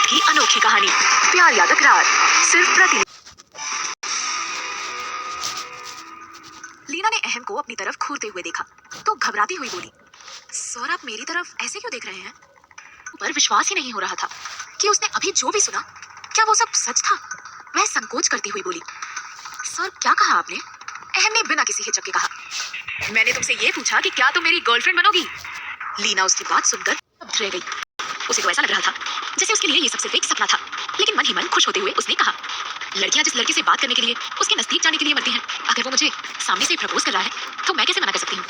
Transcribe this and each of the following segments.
की अनोखी कहानी, प्यार या तकरार, सिर्फ प्रति। लीना ने अहम को अपनी तरफ घूरते हुए देखा तो घबराती हुई बोली, सर आप मेरी तरफ ऐसे क्यों देख रहे हैं? पर विश्वास ही नहीं हो रहा था कि उसने अभी जो भी सुना क्या वो सब सच था। वह संकोच करती हुई बोली, सर क्या कहा आपने? अहम ने बिना किसी हिचक के कहा, मैंने तुमसे ये पूछा कि क्या तुम मेरी गर्लफ्रेंड बनोगी? लीना उसकी बात सुनकर स्तब्ध रह गई। उसे तो ऐसा लग रहा था जैसे उसके लिए ये सब सिर्फ एक सपना था, लेकिन मन ही मन खुश होते हुए उसने कहा, लड़कियां जिस लड़के से बात करने के लिए उसके नजदीक जाने के लिए मरती हैं, अगर वो मुझे सामने से प्रपोज कर रहा है तो मैं कैसे मना कर सकती हूँ?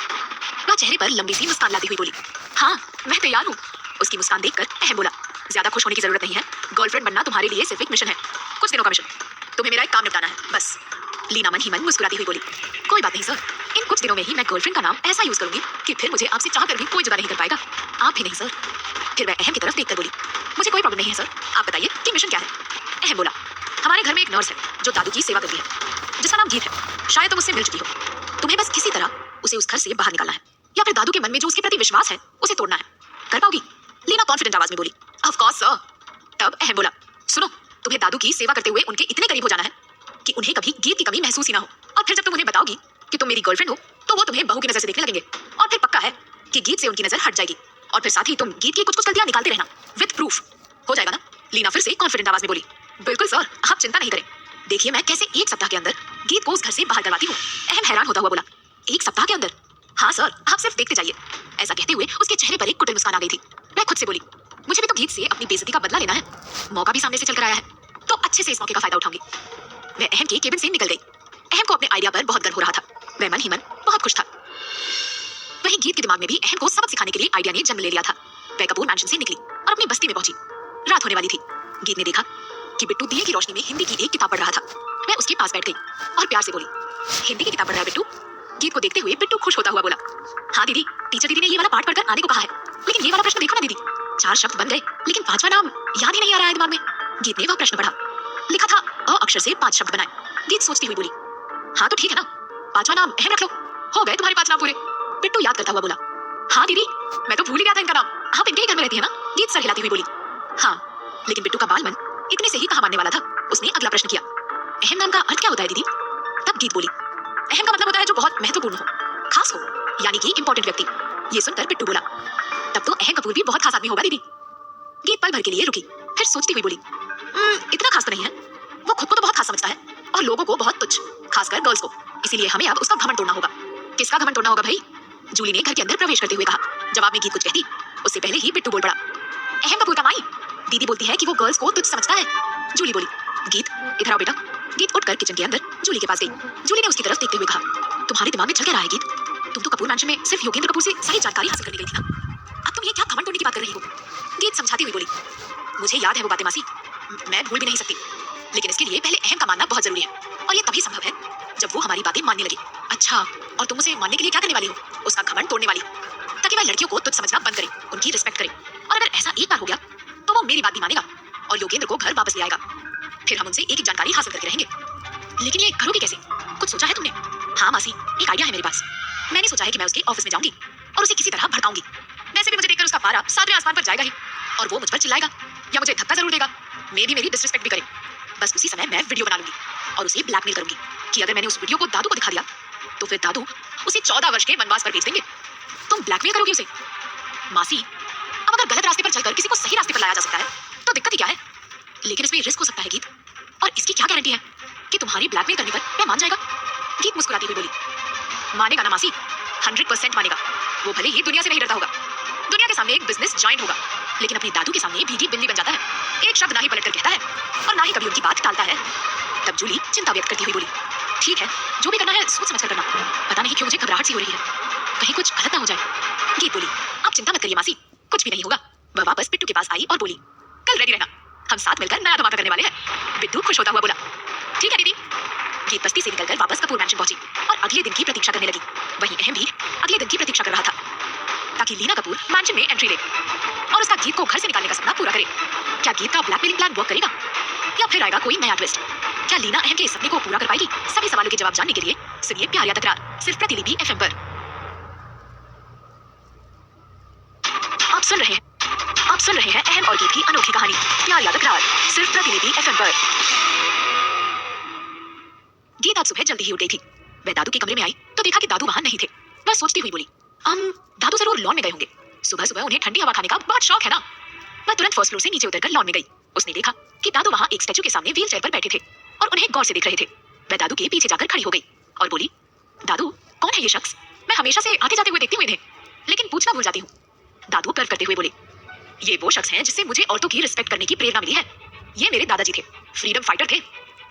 वह चेहरे पर लंबी सी मुस्कान लाती हुई बोली, हाँ मैं तैयार हूँ। उसकी मुस्कान देखकर अहम बोला, ज्यादा खुश होने की जरूरत नहीं है, गर्लफ्रेंड बनना तुम्हारे लिए सिर्फ एक मिशन है, कुछ दिनों का मिशन। तुम्हें मेरा एक काम निपटाना है, बस। लीना मन ही मन मुस्कुराती हुई बोली, कोई बात नहीं सर, इन कुछ दिनों में ही मैं गर्लफ्रेंड का नाम ऐसा यूज करूंगी कि फिर मुझे आपसे चाहकर भी कोई जुदा नहीं कर पाएगा, आप भी नहीं सर। फिर वह अहम की तरफ देखकर बोली, मुझे कोई प्रॉब्लम नहीं है सर, आप बताइए कि मिशन क्या है? अहम बोला, हमारे घर में एक नर्स है जो दादू की सेवा करती है, जिसका नाम गीत है, शायद तुम उससे मिल चुकी हो। तुम्हें बस किसी तरह उसे उस घर से बाहर निकालना है, या फिर दादू के मन में जो उसके प्रति विश्वास है उसे तोड़ना है। कर पाओगी? लीना कॉन्फिडेंट आवाज में बोली, ऑफ कोर्स सर। तब अहम बोला, सुनो, तुम्हें दादू की सेवा करते हुए उनके इतने करीब हो जाना है कि उन्हें कभी गीत की कमी महसूस ही ना हो, और फिर जब तुम उन्हें बताओगी कि तुम मेरी गर्लफ्रेंड हो तो वो तुम्हें बहू की नजर से देखने लगेंगे, और फिर पक्का है कि गीत से उनकी नजर हट जाएगी, और फिर साथ ही तुम गीत की कुछ कुछ गलतियां निकालते रहना विद प्रूफ। हो जाएगा ना? लीना फिर से कॉन्फिडेंट आवाज में बोली, बिल्कुल सर, आप चिंता नहीं करें, देखिए मैं कैसे एक सप्ताह के अंदर गीत को उस घर से बाहर करवाती हूँ। अहम हैरान होता हुआ बोला, एक सप्ताह के अंदर? हाँ सर, आप सिर्फ देखते जाइए। ऐसा कहते हुए उसके चेहरे पर एक कुटिल मुस्कान आ गई थी। वह खुद से बोली, मुझे भी तो गीत से अपनी बेइज्जती का बदला लेना है, मौका भी सामने से चलकर आया है तो अच्छे से इस मौके का फायदा उठाऊंगी। वह अहम के केबिन से निकल गई। अहम को अपने आइडिया पर बहुत गर्व हो रहा था, वह मन ही मन बहुत खुश था। वहीं गीत के दिमाग में भी अहम को सबक सिखाने के लिए आइडिया ने जन्म ले लिया था। वह कपूर मैंशन से निकली और अपनी बस्ती में पहुंची। रात होने वाली थी। गीत ने देखा कि बिट्टू दिए की रोशनी में हिंदी की एक किताब पढ़ रहा था। वह उसके पास बैठ गई और प्यार से बोली, हिंदी की किताब पढ़ रहा है बिट्टू? गीत को देखते हुए बिट्टू खुश होता हुआ बोला, हाँ दीदी, टीचर दीदी ने ये वाला पाठ पढ़कर आने को कहा है, लेकिन ये वाला प्रश्न देखो ना दीदी, 4 शब्द बन गए लेकिन 5वां नाम याद ही नहीं आ रहा है दिमाग में। गीत ने वह प्रश्न पढ़ा, लिखा था अ अक्षर से 5 शब्द बनाए। गीत सोचती हुई बोली, हाँ तो ठीक है ना, 5वां नाम अहम रख लो, हो गए तुम्हारे 5 नाम पूरे। बिट्टू याद करता हुआ बोला, हाँ दीदी, मैं तो भूल ही गया था इनका नाम, आप इनके ही घर में रहती है ना? गीत सर हिलाती हुई बोली, हाँ। लेकिन बिट्टू का बाल मन इतने से ही कहाँ मानने वाला था। उसने अगला प्रश्न किया, अहम नाम का अर्थ क्या होता है दीदी? तब गीत बोली, अहम का मतलब होता है जो बहुत महत्वपूर्ण हो, खास हो, यानी कि इंपॉर्टेंट व्यक्ति। ये सुनकर बिट्टू बोला, तब तो अहम कपूर भी बहुत खास आदमी होगा दीदी। गीत पल भर के लिए रुकी, फिर सोचती हुई बोली, इतना खास तो नहीं है, वो खुद को तो बहुत खास समझता है और लोगों को बहुत तुच्छ, खासकर गर्ल्स को, इसीलिए हमें अब उसका घमंड तोड़ना होगा। किसका घमंड तोड़ना होगा भाई? जूली ने घर के अंदर प्रवेश करते हुए कहा। जवाब में गीत कुछ कहती उससे पहले ही बिट्टू बोल पड़ा, अहम कपूर का माई, दीदी बोलती है कि वो गर्ल्स को तुच्छ समझता है। जूली बोली, गीत इधर आओ बेटा। गीत उठकर किचन के अंदर जूली के पास गई। जूली ने उसकी तरफ देखते हुए कहा, तुम्हारे दिमाग में चल क्या रहा है गीत? तुम तो कपूर मैंशन में सिर्फ योगेंद्र कपूर से सारी जानकारी हासिल करने गई थी ना, अब तुम ये क्या घमंड तोड़ने की बात कर रही हो? गीत समझाती हुई बोली, मुझे याद है वो बातें मासी, मैं भूल भी नहीं सकती, लेकिन इसके लिए पहले अहम का मानना बहुत जरूरी है, और ये तभी संभव है जब वो हमारी बातें मानने लगे। अच्छा, और तुम उसे मानने के लिए क्या करने वाली हो? उसका घमंड तोड़ने वाली, ताकि वह लड़कियों को तुच्छ समझना बंद करे, उनकी रिस्पेक्ट करे, और अगर ऐसा एक बार हो गया तो वो मेरी बात भी मानेगा और योगेंद्र को घर वापस ले आएगा। फिर हम उनसे एक एक जानकारी हासिल करते रहेंगे। लेकिन ये करोगे कैसे? कुछ सोचा है तुमने? हाँ मासी, एक आइडिया है मेरे पास। मैंने सोचा है कि मैं उसके ऑफिस में जाऊंगी और उसे किसी तरह भड़काऊंगी। वैसे भी मुझे देखकर उसका पारा 7वें आसमान पर जाएगा ही, और वो मुझ पर चिल्लाएगा या मुझे धक्का जरूर देगा, मे भी मेरी डिसरिस्पेक्ट भी करे। बस उसी समय मैं वीडियो बना लूंगी और उसे ब्लैकमेल करूंगी कि अगर मैंने उस वीडियो को दादू को दिखा दिया तो फिर दादू उसे 14 वर्ष के वनवास पर भेज देंगे। तुम ब्लैकमेल करोगी उसे? मासी, अब अगर गलत रास्ते पर चलकर किसी को सही रास्ते पर लाया जा सकता है तो दिक्कत ही क्या है? लेकिन इसमें रिस्क हो सकता है गीत, और इसकी क्या गारंटी है कि तुम्हारी ब्लैकमेल करने पर वह मान जाएगा? गीत मुस्कुराती हुई बोली, मानेगा ना मासी, 100% मानेगा। वो भले ही दुनिया से नहीं डरता होगा, दुनिया के सामने एक बिजनेस जायंट होगा, लेकिन अपनी दादू के सामने भीगी बिल्ली बन जाता है, एक शब्द ना ही पलट कर कहता है और ना ही कभी उनकी बात टालता है। तब जूली चिंता व्यक्त करती हुई बोली, ठीक है, जो भी करना है सोच समझ कर करना, पता नहीं क्यों मुझे घबराहट सी हो रही है, कहीं कुछ गलत ना हो जाए। गीत बोली, आप चिंता मत करिए मासी, कुछ भी नहीं होगा। वह वापस बिट्टू के पास आई और बोली, कल रेडी रहना, हम साथ मिलकर नया धमाका करने वाले हैं। बिट्टू खुश होता हुआ बोला, ठीक है दीदी। गीत बस्ती से निकलकर वापस कपूर मैंशन पहुंची और अगले दिन की प्रतीक्षा करने लगी। वहीं अहम भी अगले दिन की प्रतीक्षा कर रहा था ताकि लीना कपूर मैंशन में एंट्री ले और उसका गीत को घर से निकालने का सपना पूरा करे। क्या गीत का ब्लैकमेलिंग प्लान वर्क करेगा या फिर आएगा कोई नया ट्विस्ट? क्या लीना अहम के इस सपने को पूरा कर पाएगी? सभी सवालों के जवाब जानने के लिए सुनिए प्यार या तकरार, सिर्फ प्रतिलिपि FM पर। आप सुन रहे हैं आप सुन रहे हैं अहम और गीत की अनोखी कहानी, प्यार या तकरार, सिर्फ प्रतिनिधि एफएम पर। गीत आज सुबह जल्दी ही उठ गई थी। वह दादू के कमरे में आई तो देखा कि दादू वहां नहीं थे। वह सोचती हुई बोली, दादू जरूर लॉन में गए होंगे। सुबह सुबह उन्हें ठंडी हवा खाने का बहुत शौक है ना। वह तुरंत फर्स्ट फ्लोर से नीचे उतरकर लॉन में गई। उसने देखा कि दादू वहां एक स्टैचू के सामने व्हील चेयर पर बैठे थे और उन्हें गौर से देख रहे थे। वह दादू के पीछे जाकर खड़ी हो गई और बोली, दादू कौन है ये शख्स? मैं हमेशा से आते जाते हुए देखती हुई इन्हें, लेकिन पूछना भूल जाती हूँ। दादू गर्व करते हुए बोले, ये वो शख्स हैं जिससे मुझे औरतों की रिस्पेक्ट करने की प्रेरणा मिली है। ये मेरे दादाजी थे, फ्रीडम फाइटर थे।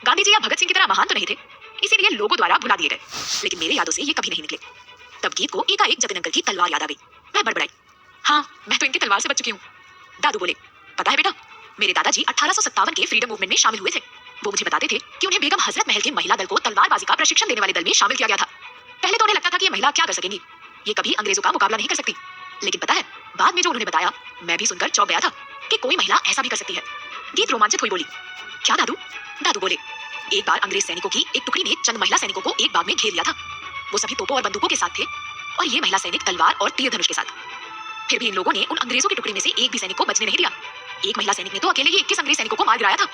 गांधी जी या भगत सिंह की तरह महान तो नहीं थे, इसीलिए लोगों द्वारा भुला दिए गए, लेकिन मेरे यादों से ये कभी नहीं निकले। तब गीत को एकाएक जतिन अंकल की तलवार याद आ गई। वह बड़बड़ाई, हाँ मैं तो इनकी तलवार से बच चुकी हूँ। दादू बोले, पता है बेटा, मेरे दादाजी 1857 के फ्रीडम मूवमेंट में शामिल हुए थे। वो मुझे बताते थे कि उन्हें बेगम हजरत महल के महिला दल को तलवारबाजी का प्रशिक्षण देने वाले दल में शामिल किया गया था। पहले तो उन्हें लगता था कि ये महिला क्या कर सकेंगी, ये कभी अंग्रेजों का मुकाबला नहीं कर सकती। लेकिन पता है, बाद में जो उन्होंने बताया, मैं भी सुनकर चौंक गया था कि कोई महिला ऐसा भी कर सकती है। गीत रोमांचित हुई बोली, क्या दादू? दादू बोले, एक बार अंग्रेज सैनिकों की एक टुकड़ी ने चंद महिला सैनिकों को एक बाग में घेर लिया था। वो सभी तोपों और बंदूकों के साथ थे और ये महिला सैनिक तलवार और तीर धनुष के साथ। फिर भी इन लोगों ने उन अंग्रेजों की टुकड़ी में से एक भी सैनिक को बचने नहीं दिया। एक महिला सैनिक ने तो अकेले ही 21 अंग्रेज सैनिकों को मार गिराया था।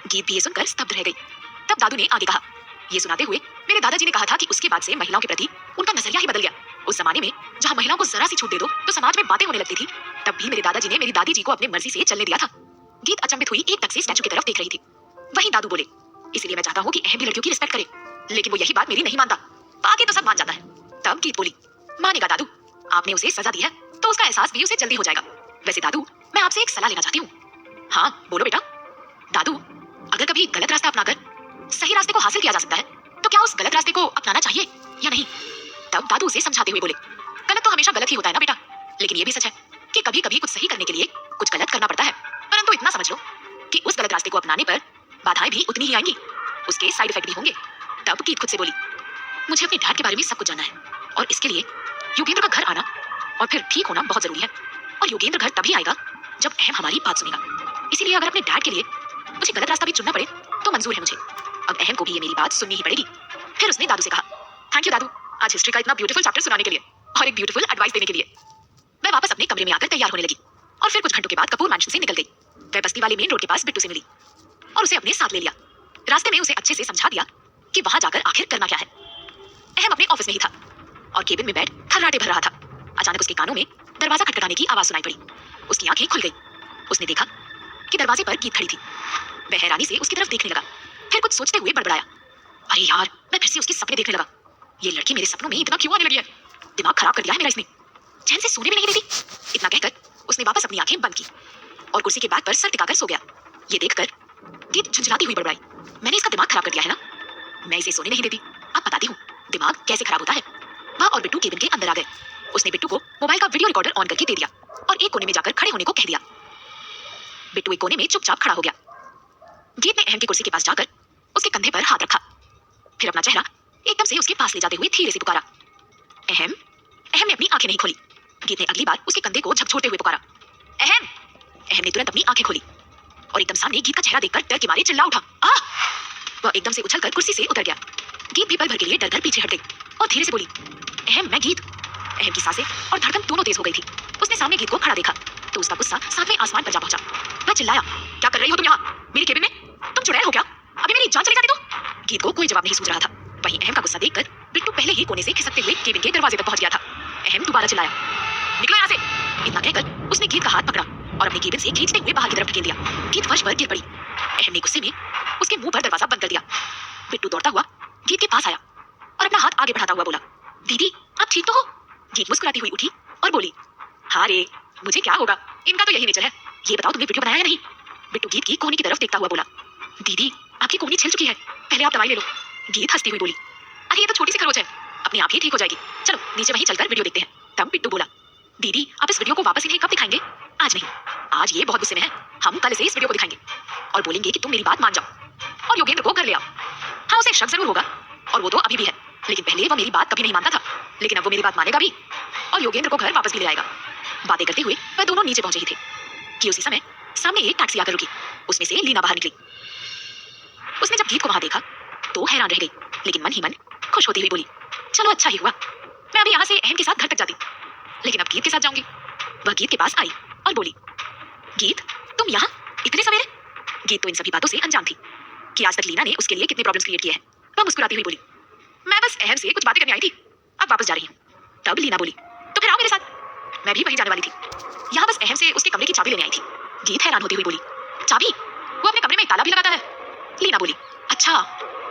गीत भी ये सुनकर स्तब्ध रह गई। तब दादू ने आगे कहा, ये सुनाते हुए मेरे दादाजी ने कहा था कि उसके बाद से महिलाओं के प्रति उनका नजरिया ही बदल गया। उस जमाने में जहाँ महिलाओं को जरा सी छूट दे दो तो समाज में बातें होने लगती थी, तब भी मेरे दादाजी ने मेरी दादी जी को अपनी मर्जी से चलने दिया था। गीत अचंभित हुई एक टक से स्टैचू की तरफ देख रही थी। वहीं दादू बोले, इसलिए मैं चाहता हूँ कि अहम भी लड़कियों की रिस्पेक्ट करे, लेकिन वो यही बात मेरी नहीं मानता। बाकी तो सब मान जाता है। तब गीत बोली, मानेगा दादू, आपने उसे सजा दी है तो उसका एहसास भी उसे जल्दी हो जाएगा। वैसे दादू, मैं आपसे एक सलाह लेना चाहती हूँ। हाँ बोलो बेटा। दादू, अगर कभी गलत रास्ता अपनाकर सही रास्ते को हासिल किया जा सकता है तो क्या उस गलत रास्ते को अपनाना चाहिए या नहीं? तब दादू उसे समझाते हुए बोले, गलत तो हमेशा गलत ही होता है ना बेटा, लेकिन ये भी सच है कि कभी कभी कुछ सही करने के लिए कुछ गलत करना पड़ता है। परंतु इतना समझ लो कि उस गलत रास्ते को अपनाने पर बाधाएं भी उतनी ही आएंगी, उसके साइड इफेक्ट भी होंगे। तब गीत खुद से बोली, मुझे अपने डैड के बारे में सब कुछ जानना है और इसके लिए योगेंद्र का घर आना और फिर ठीक होना बहुत जरूरी है। और योगेंद्र घर तभी आएगा जब अहम हमारी बात सुनेगा। इसीलिए अगर अपने डैड के लिए मुझे गलत रास्ता भी चुनना पड़े तो मंजूर है मुझे। अब अहम को भी ये मेरी बात सुननी ही पड़ेगी। फिर उसने दादू से कहा, थैंक यू दादू, आज हिस्ट्री का इतना ब्यूटीफुल चैप्टर सुनाने के लिए और एक ब्यूटीफुल एडवाइस देने के लिए। मैं वापस अपने कमरे में आकर तैयार होने लगी और फिर कुछ घंटों के बाद कपूर मैंशन से निकल गई। वह बस्ती वाले मेन रोड के पास बिट्टू से मिली और उसे अपने साथ ले लिया। रास्ते में उसे अच्छे से समझा दिया कि वहां जाकर आखिर करना क्या है। अहम अपने ऑफिस में ही था और केबिन में बैठ खर्राटे भर रहा था। अचानक उसके कानों में दरवाजा खटखटाने की आवाज सुनाई पड़ी। उसकी आंखें खुल गई। उसने देखा कि दरवाजे पर गीत खड़ी थी। वह हैरानी से उसकी तरफ देखने लगा, फिर कुछ सोचते हुए बड़बड़ाया, अरे यार, मैं फिर से उसके सपने देखने लगा। ये लड़की मेरे सपनों में इतना क्यों आने लगी है? दिमाग खराब कर दिया है मेरा इसने। चैन से सोने भी नहीं देती। इतना कहकर उसने वापस अपनी आंखें बंद की और कुर्सी के बैक पर सर टिकाकर सो गया। ये देखकर गीत झुंझलाती हुई बड़बड़ाई, मैंने इसका दिमाग खराब कर दिया है ना? मैं इसे सोने नहीं देती। अब बताती हूँ दिमाग कैसे खराब होता है। वह और बिट्टू केबिन के अंदर आ गए। उसने बिट्टू को मोबाइल का वीडियो रिकॉर्डर ऑन करके दे दिया और एक कोने में जाकर खड़े होने को कह दिया। बिट्टू एक कोने में चुपचाप खड़ा हो गया। गीत ने अहम की कुर्सी के पास जाकर उसके कंधे पर हाथ रखा, फिर अपना चेहरा एकदम से उसके पास ले जाते हुए धीरे से पुकारा, अहम। अहम ने अपनी आंखें नहीं खोली। गीत ने अगली बार उसके कंधे को झकझोरते हुए पुकारा, अहम। अहम ने तुरंत अपनी आंखें खोली और एकदम सामने गीत का चेहरा देखकर डर के मारे चिल्ला उठा, आ! वह एकदम से उछलकर कुर्सी से उतर गया। गीत भी पल भर के लिए डर पीछे हट गई और धीरे से बोली, अहम, मैं गीत। अहम की सांसें और धड़कन दोनों तेज हो गई थी। उसने सामने गीत को खड़ा देखा तो उसका गुस्सा सातवें आसमान पर जा पहुंचा। वह चिल्लाया, क्या कर रही हो तुम यहाँ मेरी केबिन में? तुम चुड़ैल हो क्या? अभी मेरी जान चली जाती तो? गीत को कोई जवाब नहीं सूझ रहा था। वहीं अहम का गुस्सा देखकर बिट्टू पहले ही कोने से खिसकते हुए केबिन के दरवाजे तक पहुंच गया था। अहम दोबारा चिल्लाया, निकलो यहाँ से। इतना कहकर उसने गीत का हाथ पकड़ा और अपनी केबिन से खींचते हुए बाहर की तरफ ढकेल दिया। गीत फर्श पर गिर पड़ी। अहम ने गुस्से में उसके मुंह पर दरवाजा बंद कर दिया। बिट्टू दौड़ता हुआ गीत के पास आया और अपना हाथ आगे बढ़ाता हुआ बोला, दीदी आप ठीक तो हो? गीत मुस्कुराती हुई उठी और बोली, हाँ रे, मुझे क्या होगा, इनका तो यही नेचर है। ये बताओ तुमने वीडियो बनाया या नहीं? बिट्टू गीत की कोहनी की तरफ देखता हुआ बोला, दीदी आपकी कोहनी छिल चुकी है, पहले आप दवाई ले लो। गीत हंसती हुई बोली, अरे ये तो छोटी सी खरोच है, अपने आप ही ठीक हो जाएगी। चलो नीचे वहीं चलकर वीडियो देखते हैं। तब बिट्टू बोला, दीदी आप इस वीडियो को वापस इन्हें कब दिखाएंगे? आज नहीं, आज ये बहुत गुस्से में है। हम कल से इस वीडियो को दिखाएंगे और बोलेंगे कि तुम मेरी बात मान जाओ और योगेंद्र को घर ले आओ। हाँ, उसे शक जरूर होगा और वो तो अभी भी है, लेकिन पहले वो मेरी बात कभी नहीं मानता था, लेकिन अब वो मेरी बात मानेगा भी और योगेंद्र को घर वापस भी ले आएगा। बातें करते हुए वह दोनों नीचे पहुंचे ही थे कि उसी समय सामने एक टैक्सी आकर रुकी। उसमें से लीना बाहर निकली। उसने जब गीत को वहां देखा तो हैरान रह गई, लेकिन मन ही मन खुश होती हुई बोली, चलो अच्छा ही हुआ, मैं अभी यहाँ से अहम के साथ घर तक जाती, लेकिन अब गीत के साथ जाऊंगी। वह गीत के पास आई और बोली, गीत, तुम यहाँ इतने सवेरे? गीत तो इन सभी बातों से अनजान थी कि आज तक लीना ने उसके लिए कितने प्रॉब्लम्स क्रिएट किए हैं। वह मुस्कुराती हुई बोली, मैं बस अहम से कुछ बातें करने आई थी, अब वापस जा रही हूँ। तब लीना बोली, तो फिर आओ मेरे साथ। मैं भी वहीं जाने वाली थी, यहाँ बस अहम से उसके कमरे की चाबी लेने आई थी। गीत हैरान होती हुई बोली, चाबी? वो अपने कमरे में ताला भी लगाता है। लीना बोली, अच्छा,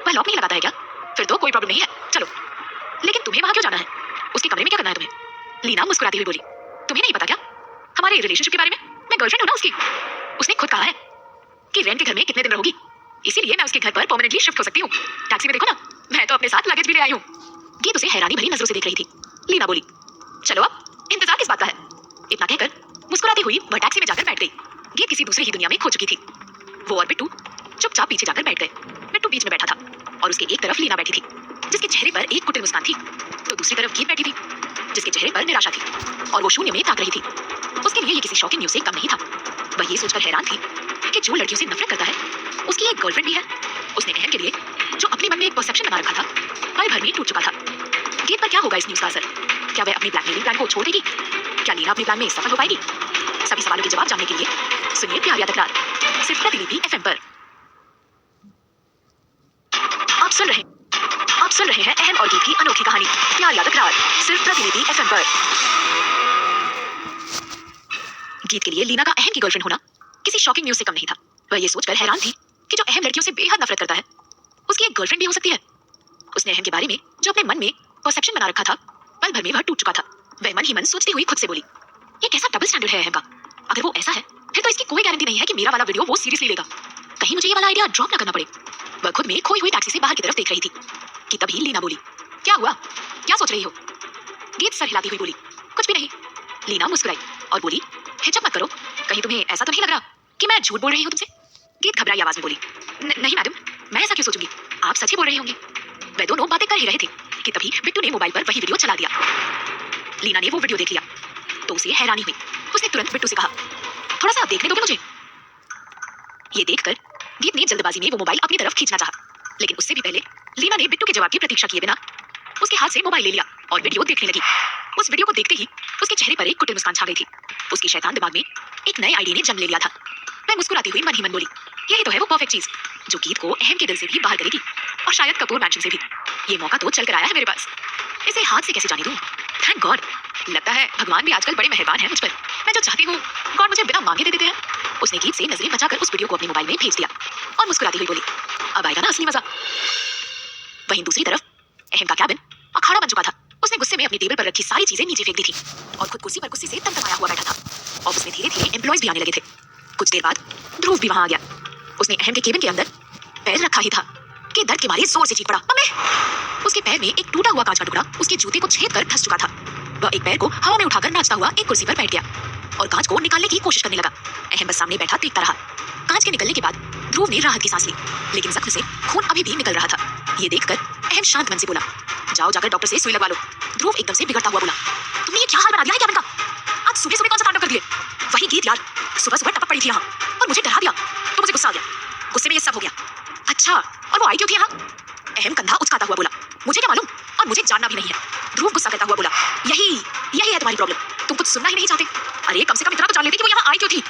वह लॉक नहीं लगाता है क्या? फिर तो कोई प्रॉब्लम नहीं है, चलो। लेकिन तुम्हें वहाँ क्यों जाना है? उसके कमरे में क्या करना है तुम्हें? लीना मुस्कुराती हुई बोली, तुम्हें नहीं पता क्या हमारे रिलेशनशिप के बारे में? मैं गर्लफ्रेंड हूँ ना उसकी। उसने खुद कहा है कि रेंट के घर में कितने दिन रहोगी, इसीलिए मैं उसके घर पर परमानेंटली शिफ्ट हो सकती हूँ। टैक्सी में देखो ना, मैं तो अपने साथ लगेज भी ले आई हूँ। गीत उसे हैरानी भरी नजरों से देख रही थी। लीना बोली, चलो अब इंतजार किस बात का है? इतना कहकर मुस्कुराती हुई वह टैक्सी में जाकर बैठ गई। गीत किसी दूसरी ही दुनिया में खो चुकी थी। वो और बिट्टू चुपचाप पीछे जाकर बैठ गए। बिट्टू बीच में बैठा था और उसके एक तरफ लीना बैठी थी, जिसके चेहरे पर एक कुटिल मुस्कान थी, तो दूसरी तरफ गीत बैठी थी, जिसके चेहरे पर निराशा थी और वो शून्य में ताक रही थी। उसके लिए ये किसी शॉकिंग न्यूज़ से कम नहीं था। वह ये सोचकर हैरान थी कि जो लड़कियों से नफरत करता है उसकी एक गर्लफ्रेंड भी है। उसने अहम के लिए जो अपने मन में एक परसेप्शन बना रखा था, पल भर में टूट चुका था। गीत पर क्या होगा इस न्यूज़ का असर? क्या वह अपनी ब्लैकमेलिंग प्लान को छोड़ देगी? क्या लीना अपने प्लान में सफल हो पाएगी? सभी सवालों के जवाब जानने के लिए सुनिए प्यार या तकरार, सिर्फ प्रतिलिपि एफएम पर। आप सुन रहे हैं अहम और गीत की अनोखी कहानी प्यार या तकरार, सिर्फ प्रतिलिपि एफएम पर। गीत के लिए लीना का अहम की गर्लफ्रेंड होना किसी शॉकिंग न्यूज़ से कम नहीं था। वह ये सोचकर हैरान थी कि जो अहम लड़कियों से बेहद नफरत करता है उसकी एक गर्लफ्रेंड भी हो सकती है। उसने अहम के बारे में जो अपने मन में परसेप्शन बना रखा था, पल भर में वह टूट चुका था। वह मन ही मन सोचती हुई खुद से बोली, ये कैसा डबल स्टैंडर्ड है अहम का? अगर वो ऐसा है फिर तो इसकी कोई गारंटी नहीं है कि मेरा वाला वीडियो वो सीरियसली लेगा। कहीं मुझे ये वाला आइडिया ड्रॉप ना करना पड़े। वह खुद में खोई हुई टैक्सी से बाहर की तरफ देख रही थी कि तभी लीना बोली, क्या हुआ, क्या सोच रही हो? गीत सर हिलाती हुई बोली, कुछ भी नहीं। लीना मुस्कुराई और बोली, हिचक मत करो, कहीं तुम्हें ऐसा तो नहीं लग रहा कि मैं झूठ बोल रही हूँ तुमसे? गीत घबराई आवाज में बोली, नहीं मैडम, मैं ऐसा क्यों सोचूंगी, आप सच ही बोल रही होंगी। वे दोनों बातें कर ही रहे थे कि तभी बिट्टू ने मोबाइल पर वही वीडियो चला दिया। लीना ने वो वीडियो देख लिया तो उसे हैरानी हुई। उसने तुरंत बिट्टू से कहा, थोड़ा सा देखने दोगे मुझे? ये देखकर गीत ने जल्दबाजी में वो मोबाइल अपनी तरफ खींचना चाहा, लेकिन उससे भी पहले लीना ने बिट्टू के जवाब की प्रतीक्षा किए बिना उसके हाथ से मोबाइल ले लिया और वीडियो देखने लगी। उस वीडियो को देखते ही उसके चेहरे पर एक कुटिल मुस्कान छा गई थी। उसकी शैतान दिमाग में एक नए आइडिया ने जन्म ले लिया था। वह मुस्कुराती हुई मन ही मन बोली, यही तो है वो परफेक्ट चीज जो गीत को अहम के दिल से भी बाहर करेगी और शायद कपूर मैंशन से भी। ये मौका तो चल कर आया है मेरे पास, इसे हाथ से कैसे जाने दूं? थैंक गॉड, लगता है भगवान भी आजकल बड़े मेहरबान हैं मुझ पर। मैं जो चाहती हूँ गॉड मुझे बिना मांगे दे देते हैं। उसने गीत से नजरें बचाकर उस वीडियो को अपने मोबाइल में भेज दिया और मुस्कुराती हुई बोली, अब आएगा ना असली मजा। वहीं दूसरी तरफ अहम का कैबिन अखाड़ा बन चुका था। उसने गुस्से में अपनी टेबल पर रखी सारी चीजें नीचे फेंक दी थी और खुद कुर्सी पर गुस्से से तमतमाया हुआ बैठा था। ऑफिस में धीरे धीरे एम्प्लॉयज भी आने लगे थे। कुछ देर बाद ध्रुव भी वहां आ गया। उसने अहम के केबिन के अंदर पैर रखा ही था कि दर्द के मारे जोर से चीख पड़ा, मम्मी! उसके पैर में एक टूटा हुआ कांच का टुकड़ा उसके जूते को छेद कर धंस चुका था। वह एक पैर को हवा में उठाकर नाचता हुआ एक कुर्सी पर बैठ गया और कांच को निकालने की कोशिश करने लगा। अहम बस सामने बैठा देखता रहा। कांच के निकलने के बाद ध्रुव ने राहत की सांस ली, लेकिन जख्म से खून अभी भी निकल रहा था। ये देखकर अहम शांत मन से बोला, जाओ जाकर डॉक्टर से सुई लगवा लो। ध्रुव एकदम से बिगड़ता हुआ बोला, तुमने ये क्या हाल बना दिया है कैबिन का? आज सुबह सुबह कौन सा तांडव कर दिए? वही गीत यार, सुबह सुबह टपक पड़ी थी यहाँ और मुझे डरा दिया तो मुझे गुस्सा आ गया। गुस्से में ये सब हो गया। अच्छा, और वो आई क्यों थी यहाँ? अहम कंधा उचकाता हुआ बोला, मुझे क्या मालूम और मुझे जानना भी नहीं है। ध्रुव गुस्सा करता हुआ बोला, यही है तुम्हारी प्रॉब्लम, तुम कुछ सुनना ही नहीं चाहते। अरे कम से कम इतना तो जान लेते कि वो यहाँ आई क्यों थी।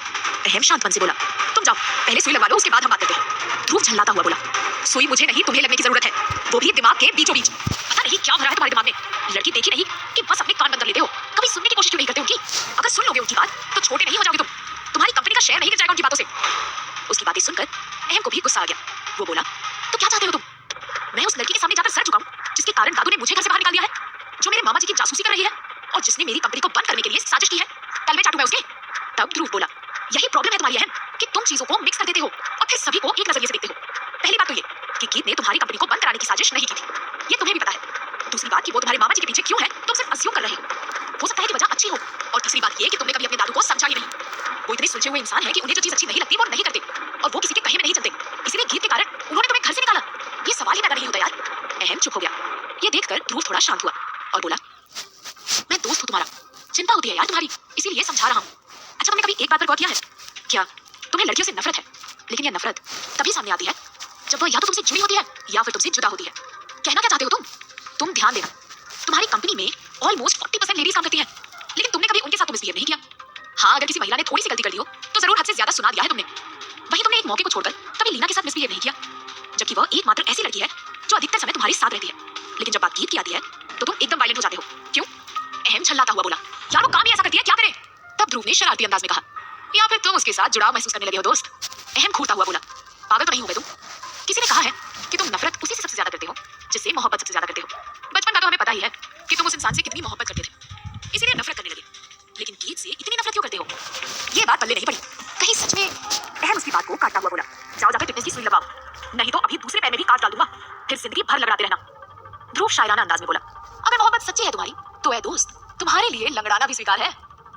अहम शांत मन से बोला, तुम जाओ पहले सुई लगवा लो, उसके बाद हम बात करते हैं। ध्रुव झल्लाता हुआ बोला, सुई मुझे नहीं तुम्हें लगने की जरूरत है, वो भी दिमाग के बीचों बीच। पता नहीं क्या भरा है तुम्हारे दिमाग में, लड़की देखी नहीं कि बस अपने कान बंद कर लेते हो, कभी सुनने की कोशिश क्यों नहीं करते उनकी? अगर सुन लोगे उनकी बात तो छोटे नहीं हो जाओगे तुम, तुम्हारी कंपनी का शेयर नहीं गिर जाएगा उनकी बातों से। उसकी बातें सुनकर अहम को भी गुस्सा आ गया। वो बोला, तो क्या चाहते हो तुम? मैं उस लड़की के सामने जाकर सर झुकाऊं जिसके कारण दादू ने मुझे घर से बाहर निकाल दिया है, जो मेरे मामा जी की जासूसी कर रही है और जिसने मेरी कंपनी को बंद करने के लिए साजिश की है? कल मैं चाटूं मैं उसके। तब ध्रुव बोला, यही प्रॉब्लम है तुम्हारी अहम कि तुम चीजों को मिक्स कर देते हो और फिर सभी को एक नजरिए से देखते हो। पहली बात तो ये कि गीत ने तुम्हारी कंपनी को बंद कराने की साजिश नहीं की थी, ये तुम्हें भी पता है। दूसरी बात कि वो तुम्हारे मामा जी के पीछे क्यों है तुम सिर्फ अस्यूम कर रहे हो सकता है कि वजह अच्छी हो। और तीसरी बात ये कि तुमने कभी अपने दादू को समझा ही नहीं। वो इतने सुलझे हुए इंसान है कि उन्हें जो चीज अच्छी नहीं लगती वो नहीं करते और वो किसी के कहे में नहीं चलते। इसीलिए गीत के कारण उन्होंने तुम्हें घर से निकाला। ये सवाल ही पैदा नहीं होता यार। अहम चुप हो गया। ये देखकर ध्रुव थोड़ा शांत हुआ और बोला, मैं दोस्त हूँ तुम्हारा, चिंता होती है यार तुम्हारी, इसीलिए समझा रहा हूँ। अच्छा, तुमने कभी एक बात पर गौर किया है क्या? तुम्हें लड़कियों से नफरत है, लेकिन यह नफरत तभी सामने आती है जब वह या तो तुमसे जुड़ी होती है या फिर तुमसे जुदा होती है। कहना क्या चाहते हो तुम ध्यान देना, तुम्हारी कंपनी में ऑलमोस्ट 40% लेडीज काम करती हैं, लेकिन तुमने कभी उनके साथ मिसबिहेव नहीं किया। हाँ, अगर किसी महिला ने थोड़ी सी गलती कर दी हो तो जरूर हद से ज्यादा सुना दिया है तुमने। वहीं तुमने एक मौके को छोड़कर कभी लीना के साथ मिसबिहेव नहीं किया, जबकि वह एकमात्र ऐसी लड़की है जो अधिकतर समय तुम्हारे साथ रहती है। लेकिन जब बात गीत की आती है तो तुम एकदम वायलेंट हो जाते हो। क्यों? अहम छल्लाता हुआ बोला, यार वो काम ही ऐसा करती है, क्या करे? तब ध्रुव ने शरारती अंदाज में कहा, या फिर तुम उसके साथ जुड़ाव महसूस करने लगे हो दोस्त? अहम घूरता हुआ बोला, पागल तो नहीं हो गए तुम? किसी ने कहा है कि तुम नफरत उसी से सबसे ज्यादा करते हो जिससे मोहब्बत सबसे ज्यादा करते हो। बचपन का तो हमें पता ही है कि तुम उस इंसान से कितनी मोहब्बत करते थे, इसीलिए नफरत करने लगे। लेकिन गीत से इतनी नफरत क्यों करते हो? ये बात पल्ले नहीं पड़ी। कहीं सच में? अहम उसकी बात को काटता हुआ बोला, जाओ जाकर टिटनेस की सुई लगाओ, नहीं तो अभी दूसरे पैर में भी काट डाल दूंगा, फिर जिंदगी भर लड़ाते रहना। ध्रुव शायराना अंदाज में बोला, अगर मोहब्बत सच्ची है तुम्हारी तो है दोस्त, तुम्हारे लिए लंगड़ाना भी स्वीकार है।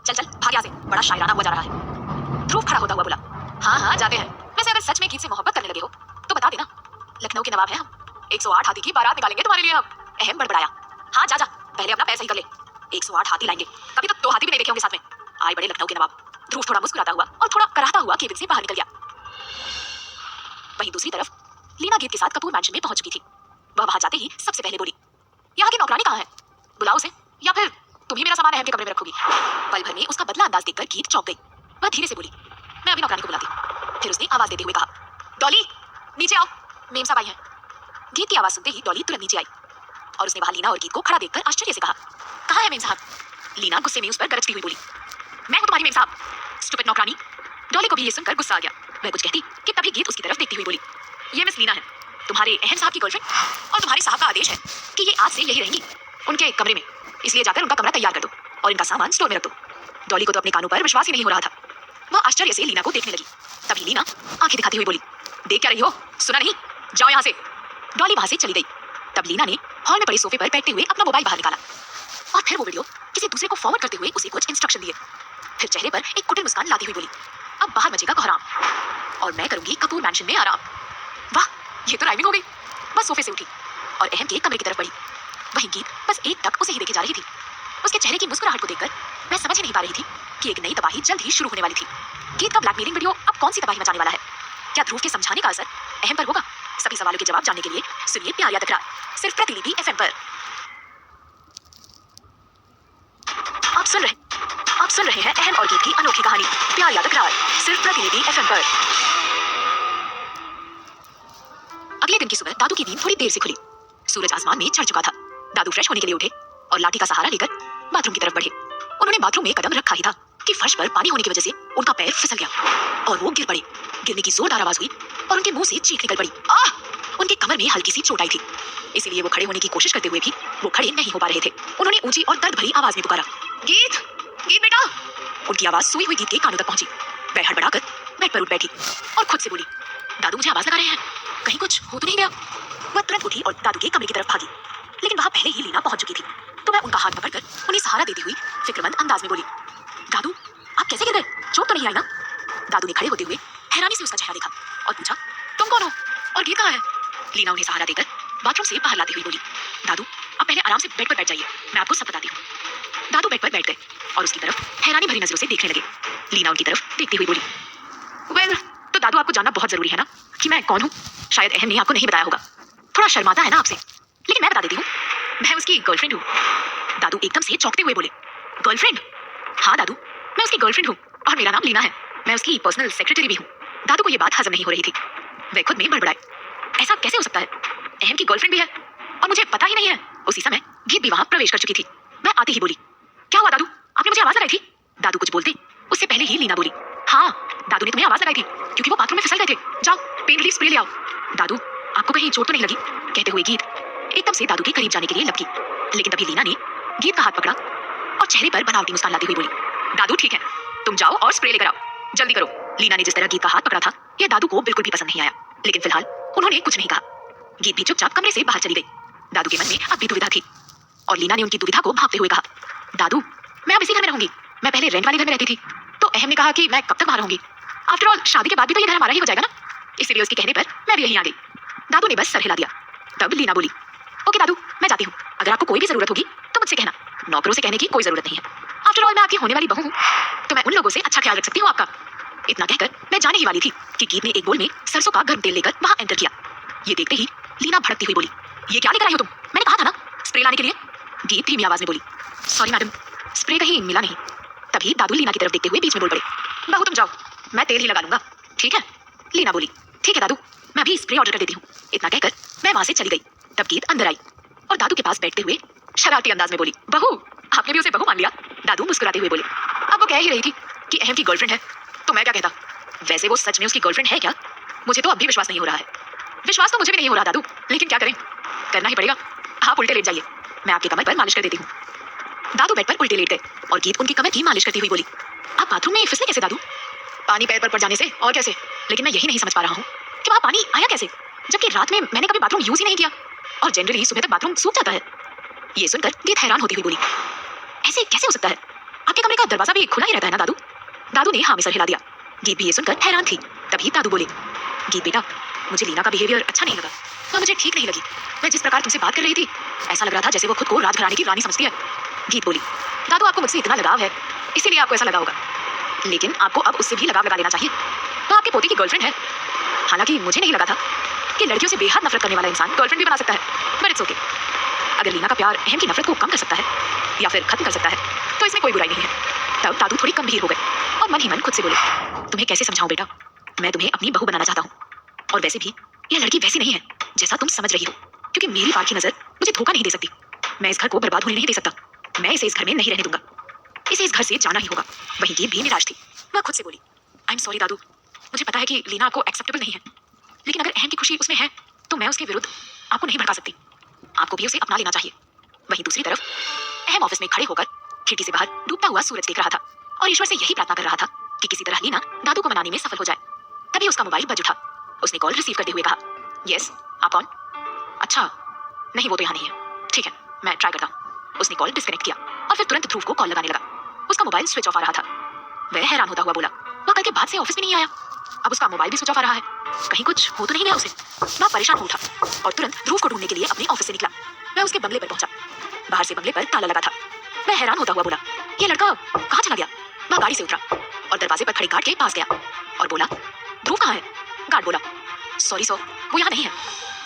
चल चल भाग यहाँ से, बड़ा शायराना हुआ जा रहा है। ध्रुव खड़ा होता हुआ बोला, हाँ हाँ जाते हैं। वैसे अगर सच में गीत से मोहब्बत करने लगे हो तो बता देना, लखनऊ के नवाब हैं हम, 108 हाथी की बारात निकालेंगे तुम्हारे लिए हम। अहम बड़बड़ाया, हाँ जा जा, पहले अपना पैसा ही कर ले, 108 हाथी लाएंगे, कभी तो 2 हाथी भी नहीं देखे होंगे साथ में। आए बड़े लखनऊ के नवाब। ध्रुव थोड़ा मुस्कुराता हुआ और थोड़ा कराहता हुआ केबिन से बाहर निकल गया। वहीं दूसरी तरफ लीना गीत के साथ कपूर मैंशन में पहुंच चुकी थी। वह वहां जाते ही सबसे पहले बोली, यहाँ की नौकरानी कहाँ है? बुलाओ उसे, या फिर तुम ही मेरा सामान अहम के कमरे में रखोगी। पल भर में उसका बदला अंदाज देखकर गीत चौंक गई। वह धीरे से बोली, मैं अभी नौकरानी को बुलाती। फिर उसने आवाज देते हुए कहा, डॉली नीचे आओ, मेम साहब आई हैं। गीत की आवाज सुनते ही डॉली तुरंत नीचे आई और उसने वहां लीना और गीत को खड़ा देखकर आश्चर्य से कहा, कहाँ है मेम साहब? लीना गुस्से में उस पर गरजती हुई बोली, मैं हूं तुम्हारी मेम साहब, स्टूपिड नौकरानी। डॉली को भी ये सुनकर गुस्सा आ गया। वह कुछ कहती कि तभी गीत उसकी तरफ देखती हुई बोली, ये मिस लीना है, तुम्हारे अहम साहब की गर्लफ्रेंड, और तुम्हारे साहब का आदेश है कि ये आज से यही रहेंगी उनके कमरे में, इसलिए जाकर उनका कमरा तैयार कर दो और इनका सामान स्टोर में रख दो। डॉली को तो अपने कानों पर विश्वास ही नहीं हो रहा था। वह आश्चर्य से लीना को देखने लगी। तभी लीना आंखें दिखाती हुई बोली, देख क्या रही हो? सुना नहीं? जाओ यहाँ से। डॉली वहां से चली गई। तब लीना ने हॉल में पड़े सोफे पर बैठते हुए अपना मोबाइल बाहर निकाला और फिर वो वीडियो किसी दूसरे को फॉरवर्ड करते हुए उसे कुछ इंस्ट्रक्शन दिए। फिर चेहरे पर एक कुटिल मुस्कान लाती हुई बोली, अब बाहर मचेगा कोहराम और मैं करूंगी कपूर मैंशन में आराम। वाह, ये तो राइमिंग हो गई। बस सोफे से उठी और अहम के कमरे की तरफ बढ़ी। वहीं गीत बस एक टक उसे ही देखे जा रही थी। उसके चेहरे की मुस्कुराहट को देखकर मैं समझ ही नहीं पा रही थी कि एक नई तबाही जल्द ही शुरू होने वाली थी। गीत का ब्लैकमेलिंग वीडियो अब कौन सी तबाही मचाने वाला है? क्या ध्रुव के समझाने का असर अहम पर होगा? सभी सवालों के जवाब जानने के लिए सुनिए प्यार या तकरार, सिर्फ प्रतिलिपि एफएम पर। आप सुन रहे हैं अहम और गीत की अनोखी कहानी प्यार या तकरार, सिर्फ प्रतिलिपि एफएम पर। अगले दिन की सुबह दादू की नींद थोड़ी देर से खुली। सूरज आसमान में चढ़ चुका था। दादू फ्रेश होने के लिए उठे और लाठी का सहारा लेकर बाथरूम की तरफ बढ़े। उन्होंने बाथरूम में कदम रखा ही था कि फर्श पर पानी होने की वजह से उनका पैर फिसल गया और वो गिर पड़े। गिरने की जोरदार आवाज हुई और उनके मुंह से चीख निकल पड़ी, आह! उनके कमर में हल्की सी चोट आई थी, इसलिए वो खड़े होने की कोशिश करते हुए भी वो खड़े नहीं हो पा रहे थे। उन्होंने ऊंची और दर्द भरी आवाज में पुकारा, गीत, गीत बेटा। उनकी आवाज सोई हुई गीत के कानों तक पहुंची। वह हड़बड़ाकर बेड पर उठ बैठी और खुद से बोली, दादू मुझे आवाज लगा रहे हैं, कहीं कुछ हो तो नहीं गया? वह तुरंत उठी और दादू के कमरे की तरफ भागी, लेकिन वहां पहले ही लीना पहुंच चुकी थी। तो वह उनका हाथ पकड़कर उन्हें सहारा देती हुई फिक्रमंद अंदाज में बोली, दादू आप कैसे गिर गए? चोट तो नहीं आई ना? दादू ने खड़े होते हुए हैरानी से उसका चेहरा देखा और पूछा, तुम कौन हो और गीत कहाँ है? लीना उन्हें सहारा देकर बाथरूम से बाहर लाती हुई बोली, दादू आप पहले आराम से बेड पर बैठ जाइए, मैं आपको सब बताती हूँ। दादू बेड पर बैठ गए और उसकी तरफ हैरानी भरी नजरों से देखने लगे। लीना उनकी तरफ देखती हुई बोली, वेल तो दादू आपको जानना बहुत जरूरी है ना कि मैं कौन हूँ? शायद अहम ने आपको नहीं बताया होगा, थोड़ा शर्माता है ना आपसे, लेकिन मैं बता देती हूँ, मैं उसकी गर्लफ्रेंड हूँ। दादू एकदम से चौंकते हुए बोले, गर्लफ्रेंड? हाँ दादू, मैं उसकी गर्लफ्रेंड हूँ और मेरा नाम लीना है, मैं उसकी पर्सनल सेक्रेटरी भी हूँ। दादू को ये बात हजम नहीं हो रही थी। वे खुद में बड़बड़ाए, ऐसा कैसे हो सकता है? अहम की गर्लफ्रेंड भी है और मुझे पता ही नहीं है। उसी समय गीत भी वहां प्रवेश कर चुकी थी। वह आते ही बोली, क्या हुआ दादू, आपने मुझे आवाज लगाई थी? दादू कुछ बोलते उससे पहले ही लीना बोली, हाँ दादू ने तुम्हें आवाज लगाई थी क्योंकि वो बाथरूम में फिसल गए थे, जाओ पेन रिलीफ स्प्रे ले आओ। दादू आपको कहीं चोट तो नहीं लगी? कहते हुए गीत एकदम से दादू के करीब जाने के लिए लपकी, लेकिन तभी लीना ने गीत का हाथ पकड़ा और चेहरे पर बनावटी मुस्कान लाती हुई बोली, दादू ठीक है, तुम जाओ और स्प्रे लेकर आओ, जल्दी करो। लीना ने जिस तरह गीत का हाथ पकड़ा था यह दादू को बिल्कुल भी पसंद नहीं आया, लेकिन फिलहाल उन्होंने कुछ नहीं कहा। गीत भी चुपचाप कमरे से बाहर चली गई। दादू के मन में अब भी दुविधा थी और लीना ने उनकी दुविधा को भांपते हुए कहा, दादू मैं अब इसी घर में रहूंगी, मैं पहले रेंट वाले घर में रहती थी, तो अहम ने कहा कि मैं कब तक बाहर रहूंगी, आफ्टर ऑल शादी के बाद भी तो ये घर हमारा ही हो जाएगा ना, इसीलिए उसके कहने पर मैं भी यहीं आ गई। दादू ने बस सर हिला दिया। तब लीना बोली, ओके दादू मैं जाती हूँ, अगर आपको कोई भी जरूरत होगी तो मुझसे कहना, नौकरों से कहने की कोई जरूरत नहीं है, आफ्टर ऑल मैं आपकी होने वाली बहू हूँ, तो मैं उन लोगों से अच्छा ख्याल रख सकती हूँ आपका। इतना कहकर मैं जाने ही वाली थी कि गीत ने एक बोल में सरसों का गर्म तेल लेकर वहां एंटर किया। ये देखते ही लीना भड़कती हुई बोली, ये क्या लेकर आई हो तुम? मैंने कहा था ना स्प्रे लाने के लिए। गीत धीमी आवाज में बोली, सॉरी मैडम, स्प्रे कहीं मिला नहीं। तभी दादू लीना की तरफ देखते हुए बीच में बोल पड़े, बहू तुम जाओ, मैं तेल ही लगा लूंगा, ठीक है? लीना बोली, ठीक है दादू, मैं अभी स्प्रे ऑर्डर कर देती हूँ। इतना कहकर मैं वहां से चली गई। तब गीत अंदर आई और दादू के पास बैठते हुए शरारती अंदाज में बोली, बहू, आपने भी उसे बहू मान लिया? दादू मुस्कुराते हुए बोले, अब वो कह ही रही थी कि अहम की गर्लफ्रेंड है, तो मैं क्या कहता? वैसे वो सच में उसकी गर्लफ्रेंड है क्या? मुझे तो अब भी विश्वास नहीं हो रहा है। विश्वास तो मुझे भी नहीं हो रहा दादू, लेकिन क्या करें, करना ही पड़ेगा। आप उल्टे लेट जाइए, मैं आपके कमर पर मालिश कर देती हूँ। दादू बेड पर उल्टे लेट गए और गीत उनकी कमर की मालिश करती हुई बोली, आप बाथरूम में फिसले कैसे दादू? पानी पैर पर पड़ जाने से, और कैसे? लेकिन मैं यही नहीं समझ पा रहा हूँ कि वहाँ पानी आया कैसे, जबकि रात में मैंने कभी बाथरूम यूज ही नहीं किया और जनरली सुबह तक बाथरूम सूख जाता है। ये सुनकर गीत हैरान होती हुई बोली, ऐसे कैसे हो सकता है? आपके कमरे का दरवाजा भी खुला ही रहता है ना दादू? दादू ने हाँ में सर हिला दिया। गीत भी ये सुनकर हैरान थी। तभी दादू बोले, गीत बेटा, मुझे लीना का बिहेवियर अच्छा नहीं लगा, वह मुझे ठीक नहीं लगी। मैं जिस प्रकार तुमसे बात कर रही थी, ऐसा लग रहा था जैसे वो खुद को राजघराने की रानी समझती है। गीत बोली, दादू आपको मुझसे इतना लगाव है, इसीलिए आपको ऐसा लगा होगा, लेकिन आपको अब उससे भी लगाव लगा लेना चाहिए। वो आपके पोते की गर्लफ्रेंड है। हालांकि मुझे नहीं लगा था कि लड़कियों से बेहद नफरत करने वाला इंसान गर्लफ्रेंड भी बना सकता है, बट इट्स ओके। अगर लीना का प्यार अहम की नफरत को कम कर सकता है या फिर खत्म कर सकता है, तो इसमें कोई बुराई नहीं है। तब दादू थोड़ी गंभीर हो गए और मन ही मन खुद से बोले, तुम्हें कैसे समझाऊं बेटा, मैं तुम्हें अपनी बहू बनाना चाहता हूँ, और वैसे भी यह लड़की वैसी नहीं है जैसा तुम समझ रही हो, क्योंकि मेरी बात की नजर मुझे धोखा नहीं दे सकती। मैं इस घर को बर्बाद होने नहीं दे सकता। मैं इसे इस घर में नहीं रहने दूंगा, इसे इस घर से जाना ही होगा। वहीं गीत भी निराश थी। वह खुद से बोली, आई एम सॉरी दादू, मुझे पता है कि लीना आपको एक्सेप्टेबल नहीं है, लेकिन अगर अहम की खुशी उसमें है तो मैं उसके विरुद्ध आपको नहीं भड़का सकती। आपको भी उसे अपना लेना चाहिए। वहीं दूसरी तरफ अहम ऑफिस में खड़े होकर खिड़की से बाहर डूबता हुआ सूरज देख रहा था और ईश्वर से यही प्रार्थना कर रहा था कि किसी तरह लीना दादू को मनाने में सफल हो जाए। तभी उसका मोबाइल बज उठा। उसने कॉल रिसीव करते हुए कहा, यस, आप कौन? अच्छा, नहीं वो तो यहाँ नहीं है, ठीक है, मैं ट्राई करता हूँ। उसने कॉल डिस्कनेक्ट किया और फिर तुरंत ध्रुव को कॉल लगाने लगा। उसका मोबाइल स्विच ऑफ आ रहा था। वह हैरान होता हुआ बोला, वह कल के बाद से ऑफिस में नहीं आया, अब उसका मोबाइल भी स्विच ऑफ आ रहा है, कहीं कुछ हो तो नहीं गया उसे? वह परेशान हो उठा और तुरंत ध्रुव को ढूंढने के लिए अपने ऑफिस से निकला। वह उसके बंगले पर पहुंचा। बाहर से बंगले पर ताला लगा था। वह हैरान होता हुआ बोला, ये लड़का कहाँ चला गया? वह गाड़ी से उतरा और दरवाजे पर खड़े गार्ड के पास गया और बोला, ध्रुव कहाँ है? गार्ड बोला, सॉरी सर, वो यहाँ नहीं है।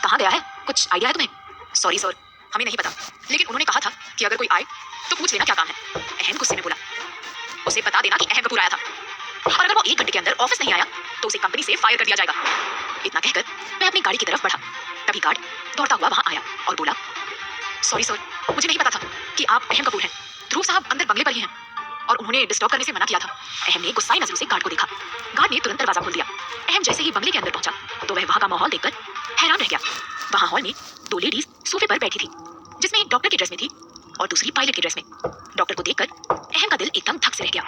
कहाँ गया है, कुछ आइडिया है तुम्हें? सॉरी सर, हमें नहीं पता, लेकिन उन्होंने कहा था कि अगर कोई आए तो पूछ लेना क्या काम है। अहम गुस्से में बोला, उसे बता देना कि अहम कपूर आया था, और अगर वो 1 घंटे के अंदर ऑफिस नहीं आया तो उसे कंपनी से फायर कर दिया जाएगा। इतना कहकर मैं अपनी गाड़ी की तरफ बढ़ा। तभी गार्ड दौड़ता हुआ वहां आया और बोला, सॉरी सर, मुझे नहीं पता था कि आप अहम कपूर हैं। ध्रुव साहब अंदर बंगले पर ही हैं और उन्होंने डिस्टर्ब करने से मना किया था। अहम ने गुस्साई नजरों से गार्ड को देखा। गार्ड ने तुरंत दरवाजा खोल दिया। अहम जैसे ही बंगले के अंदर पहुंचा तो वह वहां का माहौल देखकर हैरान रह गया। वहां हॉल में 2 लेडीज सोफे पर बैठी थी, जिसमें एक डॉक्टर की ड्रेस में थी और दूसरी पायलट की ड्रेस में। डॉक्टर को देखकर अहम का दिल एकदम धक से रह गया।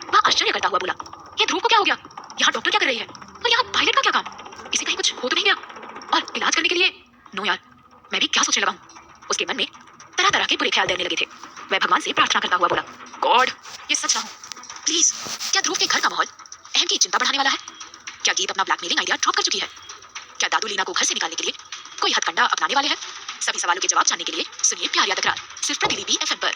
वह आश्चर्य करता हुआ बोला, ये ध्रुव को क्या हो गया? यहाँ डॉक्टर क्या कर रही है और यहाँ पायलट का क्या काम? इसे कहीं कुछ हो तो नहीं गया? और इलाज करने के लिए? नो यार, मैं भी क्या सोचने लगा हूँ। उसके मन में तरह तरह के बुरे ख्याल देने लगे थे। वह भगवान से प्रार्थना करता हुआ बोला, गॉड, ये सच ना हो प्लीज। क्या ध्रुव के घर का माहौल अहम की चिंता बढ़ाने वाला है? क्या गीत अपना ब्लैकमेलिंग आइडिया ड्रॉप कर चुकी है? क्या दादू लीना को घर से निकालने के लिए कोई हथकंडा अपनाने वाले हैं? सभी सवालों के जवाब जानने के लिए सुनिए प्यार या तकरार, सिर्फ प्रतिलिपि FM पर।